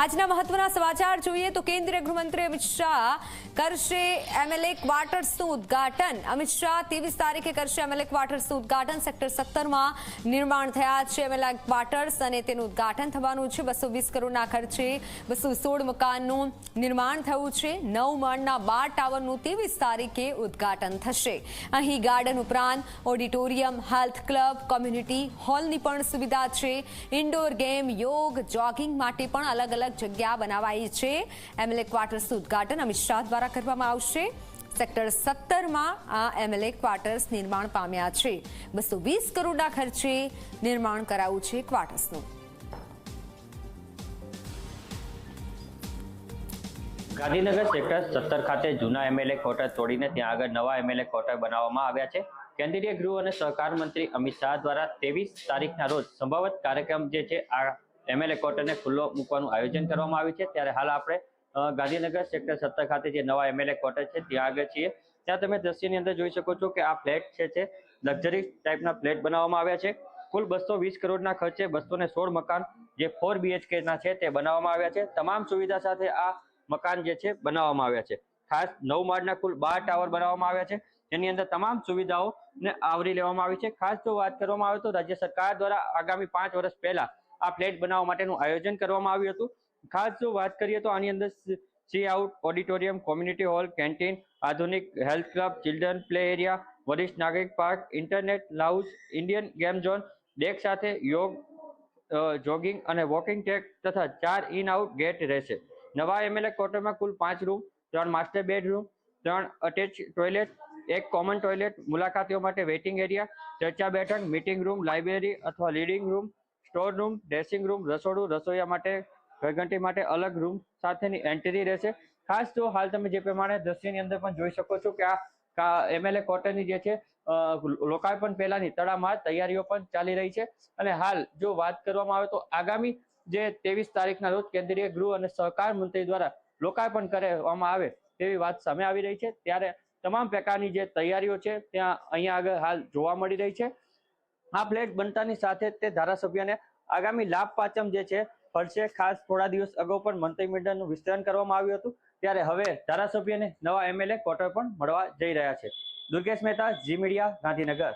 આજના મહત્વના સમાચાર જોઈએ તો કેન્દ્રીય ગૃહમંત્રી અમિત શાહ કરશે એમએલએ ક્વાર્ટર્સનું ઉદ્ઘાટન। અમિત શાહ 23 તારીખે કરશે એમએલએ ક્વાર્ટર્સનું ઉદ્ઘાટન। સેક્ટર 17 માં નિર્માણ થયા છે એમએલએ ક્વાર્ટર્સ અને તેનું ઉદ્ઘાટન થવાનું છે। 220 કરોડના ખર્ચે 216 મકાનનું નિર્માણ થયું છે। 9 માળના 12 ટાવરનું 23 તારીખે ઉદ્ઘાટન થશે। અહીં ગાર્ડન ઉપરાંત ઓડિટોરિયમ, હેલ્થ ક્લબ, કોમ્યુનિટી હોલની પણ સુવિધા છે। ઇન્ડોર ગેમ, યોગ, જોગિંગ માટે પણ અલગ અલગ જગ્યા બનાવાઈ છે। એમએલએ ક્વાર્ટર્સનું ઉદ્ઘાટન અમિત શાહ દ્વારા કરવામાં આવશે। સેક્ટર 17 માં આ એમએલએ ક્વાર્ટર્સ નિર્માણ પામ્યા છે। 220 કરોડના ખર્ચે નિર્માણ કરાયું છે ક્વાર્ટર્સનું। ગાંધીનગર સેક્ટર 17 ખાતે જૂના એમએલએ ક્વાર્ટર તોડીને ત્યાં આગળ નવા એમએલએ ક્વાર્ટર બનાવવામાં આવ્યા છે। કેન્દ્રીય ગૃહ અને સહકાર મંત્રી અમિત શાહ દ્વારા 23 તારીખના રોજ સંભવત કાર્યક્રમ જે છે આ એમએલએ ક્વાર્ટરને ખુલ્લો મૂકવાનું આયોજન કરવામાં આવ્યું છે। ત્યારે હાલ આપણે ગાંધીનગર સેક્ટર 17 ખાતે જે નવા એમએલએ ક્વાર્ટર છે ત્યાં આગળ છીએ। ત્યાં તમે દ્રશ્યની અંદર જોઈ શકો છો કે આ ફ્લેટ છે લક્ઝરી ટાઈપના ફ્લેટ બનાવવામાં આવ્યા છે। કુલ 220 કરોડના ખર્ચે 216 મકાન જે 4 BHK ના છે તે બનાવવામાં આવ્યા છે। તમામ સુવિધા સાથે આ મકાન જે છે બનાવવામાં આવ્યા છે। ખાસ 9 માળના કુલ 12 ટાવર બનાવવામાં આવ્યા છે, જેની અંદર તમામ સુવિધાઓને આવરી લેવામાં આવી છે। ખાસ જો વાત કરવામાં આવે તો રાજ્ય સરકાર દ્વારા આગામી 5 વર્ષ પહેલા આ ફ્લેટ બનાવવા માટેનું આયોજન કરવામાં આવ્યું હતું। ખાસ જો વાત કરીએ તો આની અંદર sit out, auditorium, community hall, canteen, આધુનિક health club, children play area, વરિષ્ઠ નાગરિક park, internet lounge, Indian game zone, deck સાથે યોગ, જોગિંગ અને વોકિંગ ટ્રેક તથા 4 ઇન આઉટ ગેટ રહેશે। નવા એમએલએ ક્વાર્ટરમાં કુલ 5 room, 3 master bedroom, 3 attach toilet, 1 common toilet, મુલાકાતીઓ માટે વેઇટિંગ એરિયા, ચર્ચા બેઠક, મીટિંગ રૂમ, લાઇબ્રેરી અથવા reading room, store room, dressing room, રસોડું, રસોઈયા માટે, ઘરઘંટી માટે અલગ રૂમ સાથેની એન્ટ્રી રહેશે। ખાસ જો હાલ તમે જે પ્રમાણે દ્રશ્યની અંદર પણ જોઈ શકો છો કે આ એમએલએ ક્વાર્ટરની જે છે લોકાર્પણ પહેલાની તડામાર તૈયારીઓ પણ ચાલી રહી છે। અને હાલ જો વાત કરવામાં આવે તો આગામી જે 23 તારીખના રોજ કેન્દ્રીય ગૃહ અને સહકાર મંત્રી દ્વારા લોકાર્પણ કરવામાં આવે તેવી વાત સામે આવી રહી છે। ત્યારે તમામ પ્રકારની જે તૈયારીઓ છે ત્યાં અહીંયા આગળ હાલ જોવા મળી રહી છે। આ ફ્લેટ બનતાની સાથે તે ધારાસભ્યને આગામી લાભ પાંચમ જે છે પડશે। ખાસ થોડા દિવસ અગાઉ પણ મંત્રીમંડળનું વિસ્તરણ કરવામાં આવ્યું હતું, ત્યારે હવે ધારાસભ્યને નવા એમએલએ ક્વાર્ટર પણ મળવા જઈ રહ્યા છે। દુર્ગેશ મહેતા, ઝી મીડિયા, ગાંધીનગર।